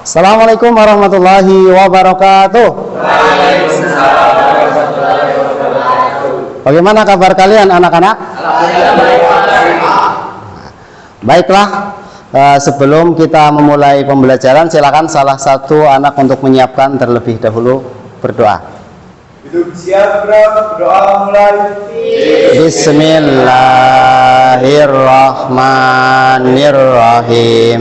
Assalamualaikum warahmatullahi wabarakatuh. Waalaikumsalam warahmatullahi wabarakatuh. Bagaimana kabar kalian anak-anak? Baiklah, sebelum kita memulai pembelajaran, silakan salah satu anak untuk menyiapkan terlebih dahulu berdoa. Hidup siap, bro. Doa mulai. Bismillahirrahmanirrahim.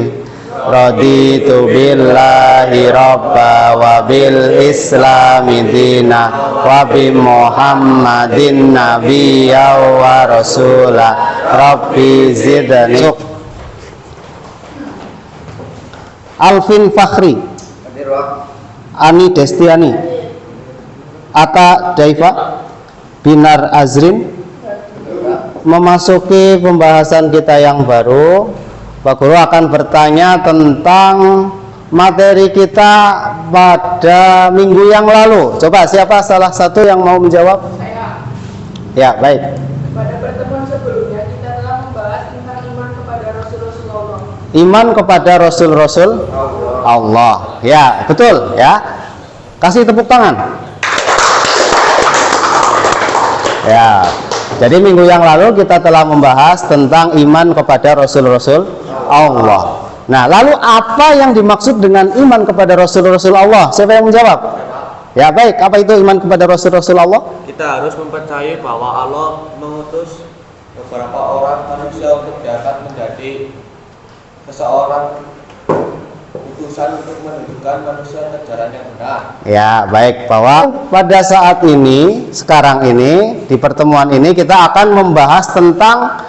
Raditu billahi robba wa bil islami dina wa bi muhammadin nabiyya wa rasula rabbi zidni. Alvin Fakhri, Ani Destiani, Ata Daifa, Binar Azrin. Memasuki pembahasan kita yang baru, Pak Guru akan bertanya tentang materi kita pada minggu yang lalu. Coba siapa salah satu yang mau menjawab? Saya. Ya, baik. Pada pertemuan sebelumnya kita telah membahas tentang iman kepada Rasul-Rasul Allah. Iman kepada Rasul-Rasul Allah. Ya, betul ya. Kasih tepuk tangan. Ya. Jadi minggu yang lalu kita telah membahas tentang iman kepada Rasul-Rasul Allah. Nah, lalu apa yang dimaksud dengan iman kepada Rasul-Rasul Allah? Siapa yang menjawab? Ya, baik. Apa itu iman kepada Rasul-Rasul Allah? Kita harus mempercayai bahwa Allah mengutus beberapa orang manusia untuk datang menjadi seseorang utusan untuk menunjukkan manusia ke jalan yang benar. Ya, baik. Bahwa pada saat ini, sekarang ini, di pertemuan ini kita akan membahas tentang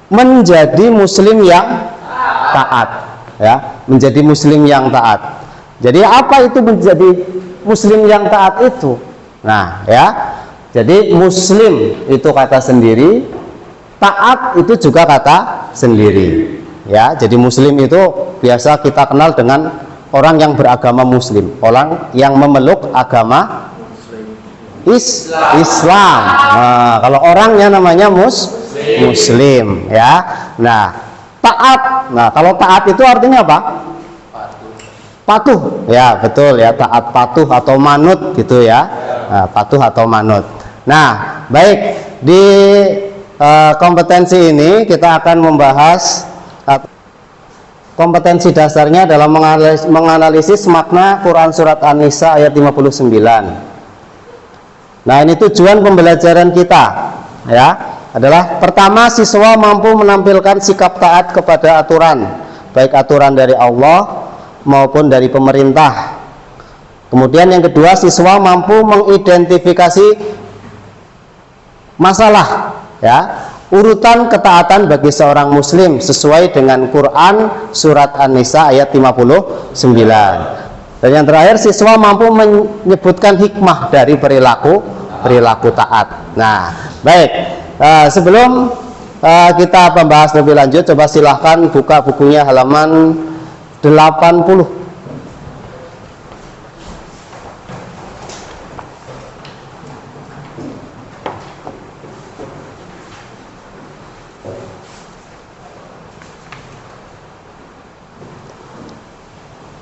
menjadi muslim yang taat, ya, menjadi muslim yang taat. Jadi apa itu menjadi muslim yang taat itu? Nah, ya, jadi muslim itu kata sendiri, taat itu juga kata sendiri. Ya, jadi muslim itu biasa kita kenal dengan orang yang beragama muslim, orang yang memeluk agama Islam. Nah, kalau orangnya namanya muslim, ya. Nah, taat. Nah, kalau taat itu artinya apa? Patuh. Ya, betul ya, taat patuh atau manut gitu ya. Nah, patuh atau manut. Nah, baik, di kompetensi ini kita akan membahas kompetensi dasarnya dalam menganalisis makna Quran surat An-Nisa ayat 59. Nah, ini tujuan pembelajaran kita, ya. Adalah pertama, siswa mampu menampilkan sikap taat kepada aturan, baik aturan dari Allah maupun dari pemerintah. Kemudian yang kedua, siswa mampu mengidentifikasi masalah, ya, urutan ketaatan bagi seorang muslim sesuai dengan Quran surat An-Nisa ayat 59. Dan yang terakhir, siswa mampu menyebutkan hikmah dari perilaku taat. Nah, baik. Sebelum kita membahas lebih lanjut, coba silahkan buka bukunya halaman 80.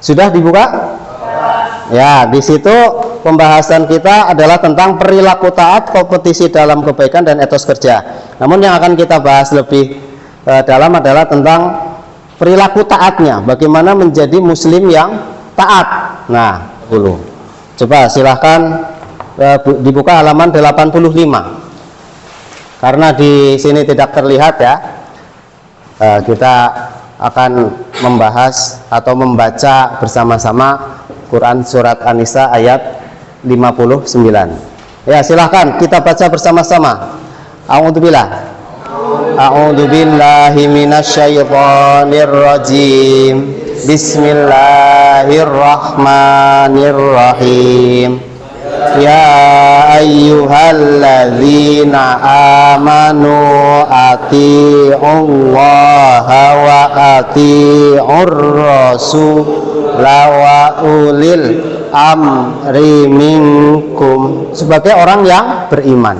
Sudah dibuka? Ya, di situ pembahasan kita adalah tentang perilaku taat, kompetisi dalam kebaikan dan etos kerja. Namun yang akan kita bahas lebih dalam adalah tentang perilaku taatnya, bagaimana menjadi muslim yang taat. Nah, dulu. Coba silahkan dibuka halaman 85. Karena di sini tidak terlihat ya. Kita akan membahas atau membaca bersama-sama Quran surat An-Nisa ayat 59. Ya, silahkan kita baca bersama-sama. A'udzubillahi minasyaitonir rajim. Bismillahirrahmanirrahim. Ya ayyuhalladzina amanu ati'ullaha wa ati'ur rasula wa ulil amri minkum. Sebagai orang yang beriman,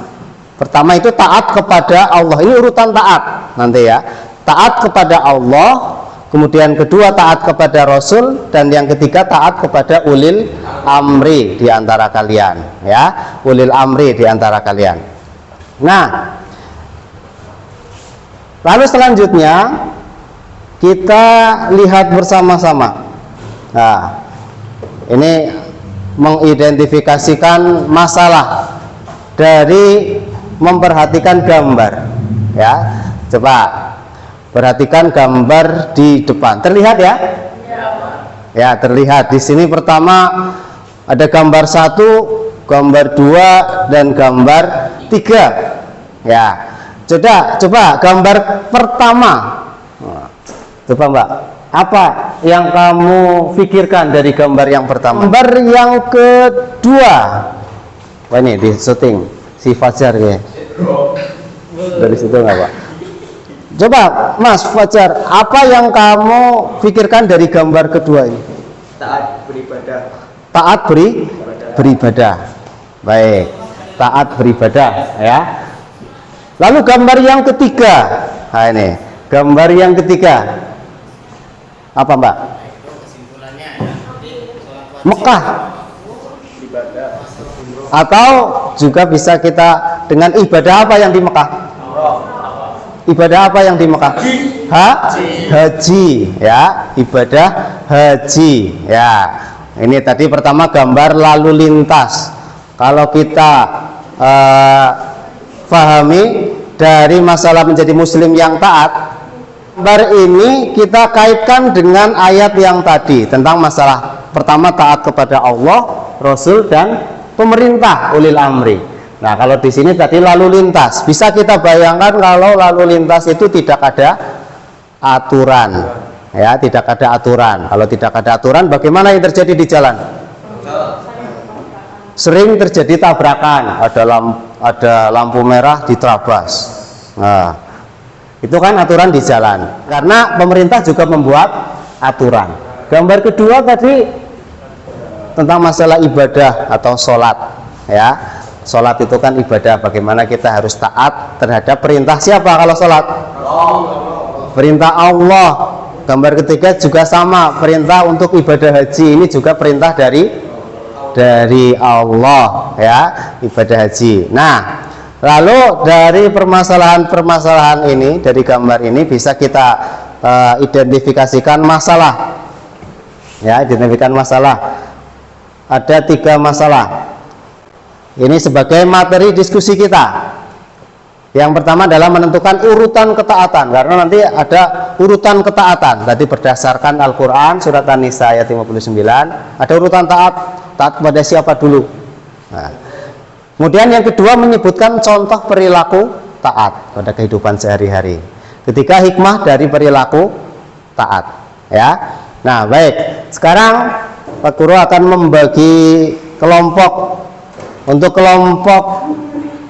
pertama itu taat kepada Allah. Ini urutan taat nanti ya. taat kepada Allah, kemudian kedua taat kepada Rasul, dan yang ketiga taat kepada ulil amri di antara kalian, ya, ulil amri di antara kalian. Nah, lalu selanjutnya kita lihat bersama-sama. Nah, ini mengidentifikasikan masalah dari memperhatikan gambar, ya. Coba perhatikan gambar di depan. Terlihat ya? Ya, terlihat. Di sini pertama ada gambar 1, gambar 2, dan gambar 3. Ya. Coba gambar pertama. Coba Mbak, apa yang kamu pikirkan dari gambar yang pertama? Gambar yang kedua. Wah, ini di syuting si Fajar ya. Dari situ nggak Pak? Coba Mas Fajar, apa yang kamu pikirkan dari gambar kedua ini? Taat beribadah. Taat beribadah. Baik, taat beribadah, ya. Lalu gambar yang ketiga. Nah, ini gambar yang ketiga. Apa Mbak? Mekah. Atau juga bisa kita dengan ibadah apa yang di Mekah? Ibadah apa yang di Mekah? Haji, ya, ibadah haji, ya. Ini tadi pertama gambar lalu lintas. Kalau kita pahami dari masalah menjadi muslim yang taat, gambar ini kita kaitkan dengan ayat yang tadi tentang masalah pertama taat kepada Allah, Rasul, dan pemerintah ulil amri. Nah, kalau di sini tadi lalu lintas, bisa kita bayangkan kalau lalu lintas itu tidak ada aturan, ya, tidak ada aturan. Kalau tidak ada aturan, bagaimana yang terjadi di jalan? Sering terjadi tabrakan, ada lampu merah diterabas. Nah, itu kan aturan di jalan. Karena pemerintah juga membuat aturan. Gambar kedua tadi tentang masalah ibadah atau sholat, ya. Sholat itu kan ibadah, bagaimana kita harus taat terhadap perintah siapa kalau sholat? Perintah Allah. Gambar ketiga juga sama, perintah untuk ibadah haji, ini juga perintah dari Allah, ya, ibadah haji. Nah, lalu dari permasalahan ini, dari gambar ini bisa kita identifikasikan masalah, ya, identifikasikan masalah. Ada 3 masalah. Ini sebagai materi diskusi kita. Yang pertama adalah menentukan urutan ketaatan, karena nanti ada urutan ketaatan. Tadi berdasarkan Al-Quran surat An-Nisa ayat 59, ada urutan taat kepada siapa dulu. Nah, kemudian yang kedua menyebutkan contoh perilaku taat pada kehidupan sehari-hari. Ketiga, hikmah dari perilaku taat, ya. Nah, baik. Sekarang Pak Guru akan membagi kelompok. Untuk kelompok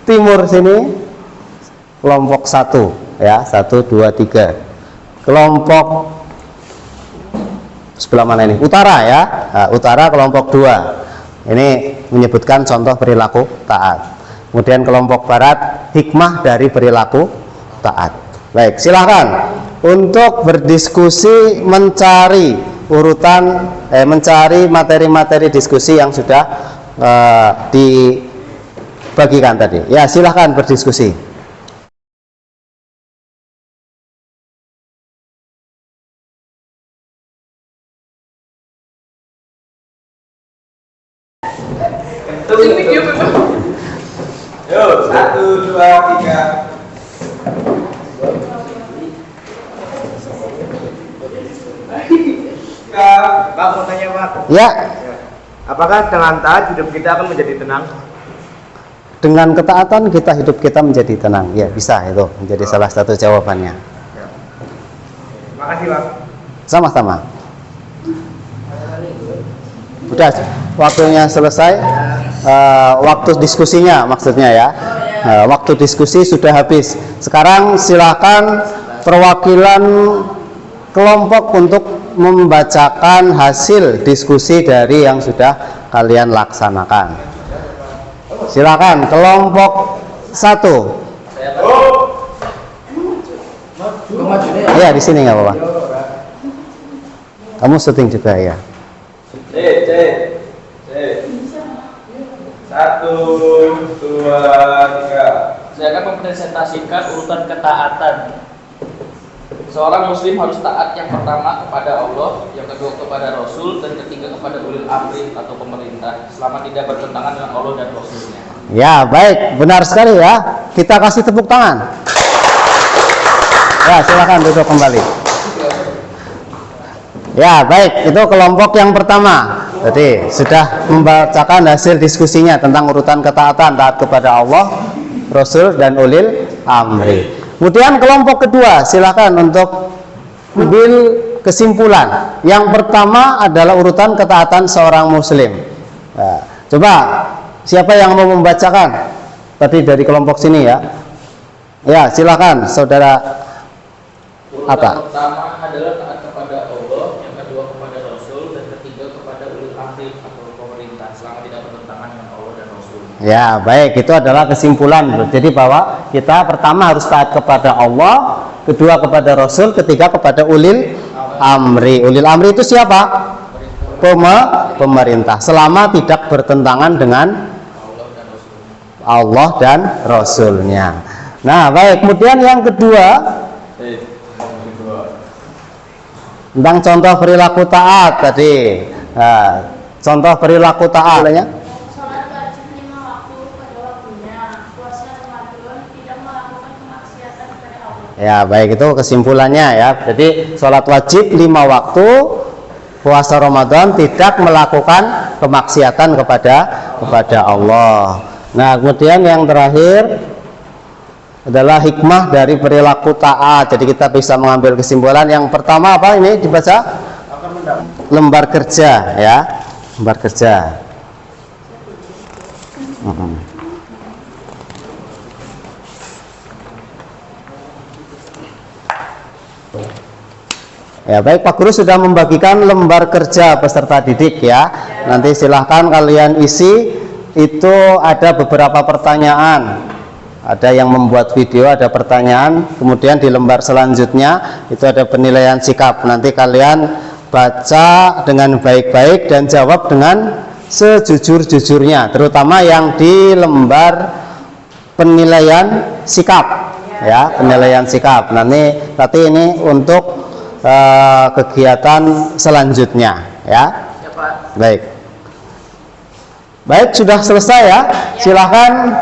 timur sini, kelompok 1, ya, 1, 2, 3. Kelompok sebelah mana ini? Utara, ya. Nah, utara kelompok 2. Ini menyebutkan contoh perilaku taat. Kemudian kelompok barat, hikmah dari perilaku taat. Baik, silahkan untuk berdiskusi, mencari urutan, mencari materi-materi diskusi yang sudah dibagikan tadi. Ya, silahkan berdiskusi. Yuk, 1, 2, 3. Pak, mau tanya Pak. Ya. Apakah dengan taat hidup kita akan menjadi tenang? Dengan ketaatan hidup kita menjadi tenang. Ya, bisa itu menjadi salah satu jawabannya. Ya. Makasih Pak. Sama-sama. Udah, waktunya selesai. Waktu diskusinya maksudnya, ya. Waktu diskusi sudah habis. Sekarang silakan perwakilan kelompok untuk membacakan hasil diskusi dari yang sudah kalian laksanakan. Silakan kelompok 1. Iya, di sini nggak apa-apa. Kamu syuting juga ya. C. 1, 2, 3. Saya akan mempresentasikan urutan ketaatan. Seorang muslim harus taat yang pertama kepada Allah, yang kedua kepada Rasul, dan ketiga kepada ulil amri atau pemerintah, selama tidak bertentangan dengan Allah dan Rasulnya. Ya, baik, benar sekali ya. Kita kasih tepuk tangan. Ya, silakan duduk kembali. Ya, baik, itu kelompok yang pertama. Jadi sudah membacakan hasil diskusinya tentang urutan ketaatan, taat kepada Allah, Rasul, dan ulil amri. Kemudian kelompok kedua, silakan untuk ambil kesimpulan. Yang pertama adalah urutan ketaatan seorang muslim. Nah, coba siapa yang mau membacakan? Tadi dari kelompok sini ya. Ya, silakan saudara Atta. Urutan pertama adalah taat kepada Allah, yang kedua kepada Rasul, dan ketiga kepada ulil amri atau pemerintah, selama tidak bertentangan dengan Allah dan Rasul. Ya, baik, itu adalah kesimpulan. Jadi bahwa kita pertama harus taat kepada Allah, kedua kepada Rasul, ketiga kepada ulil amri. Ulil amri itu siapa? Pemerintah. Selama tidak bertentangan dengan Allah dan Rasulnya. Nah, baik. Kemudian yang kedua tentang contoh perilaku taat tadi. Nah, contoh perilaku taat. Sholat wajib 5 waktu pada waktunya. Puasa Ramadan, tidak melakukan kemaksiatan kepada Allah. Ya, baik, itu kesimpulannya ya. Jadi sholat wajib 5 waktu, puasa Ramadan, tidak melakukan kemaksiatan kepada Allah. Nah, kemudian yang terakhir adalah hikmah dari perilaku taat. Jadi kita bisa mengambil kesimpulan. Yang pertama apa ini dibaca? Lembar kerja ya, lembar kerja. Ya, baik, Pak Guru sudah membagikan lembar kerja peserta didik ya. Nanti silahkan kalian isi. Itu ada beberapa pertanyaan. Ada yang membuat video, ada pertanyaan. Kemudian di lembar selanjutnya itu ada penilaian sikap. Nanti kalian baca dengan baik-baik dan jawab dengan sejujur-jujurnya, terutama yang di lembar penilaian sikap ya, penilaian sikap. Nanti ini untuk kegiatan selanjutnya ya. Baik, sudah selesai ya. Silahkan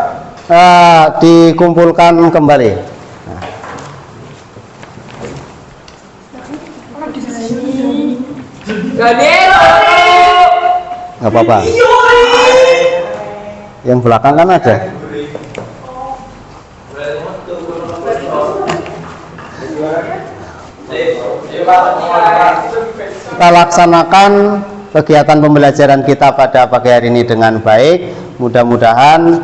dikumpulkan kembali. Nggak apa-apa. Yang belakang kan ada. Kita laksanakan kegiatan pembelajaran kita pada pagi hari ini dengan baik. Mudah-mudahan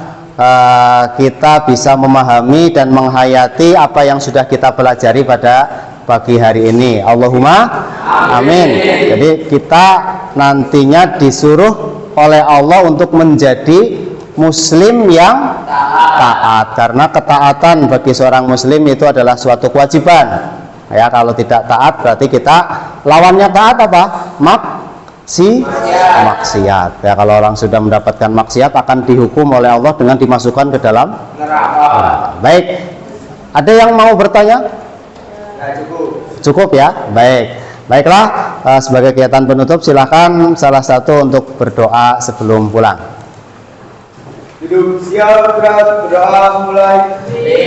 kita bisa memahami dan menghayati apa yang sudah kita pelajari pada pagi hari ini. Allahumma amin. Jadi kita nantinya disuruh oleh Allah untuk menjadi muslim yang taat, karena ketaatan bagi seorang muslim itu adalah suatu kewajiban ya. Kalau tidak taat berarti kita lawannya taat apa? Maksiat ya. Kalau orang sudah mendapatkan maksiat akan dihukum oleh Allah dengan dimasukkan ke dalam neraka. Baik, ada yang mau bertanya? Cukup ya. Baiklah, sebagai kegiatan penutup silahkan salah satu untuk berdoa sebelum pulang. Duduk siap, gerak, berdoa mulai.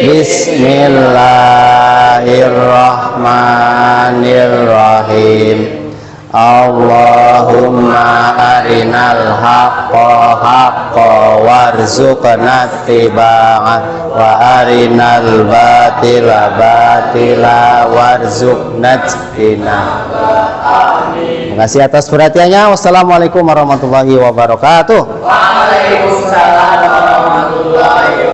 Bismillahirrahmanirrahim. Allahumma arinal haqqa haqqa warzuqna ittiba'ah wa arinal batila batila warzuqna ijtinabah. Terima kasih atas perhatiannya. Wassalamualaikum warahmatullahi wabarakatuh. Waalaikumsalam warahmatullahi wabarakatuh.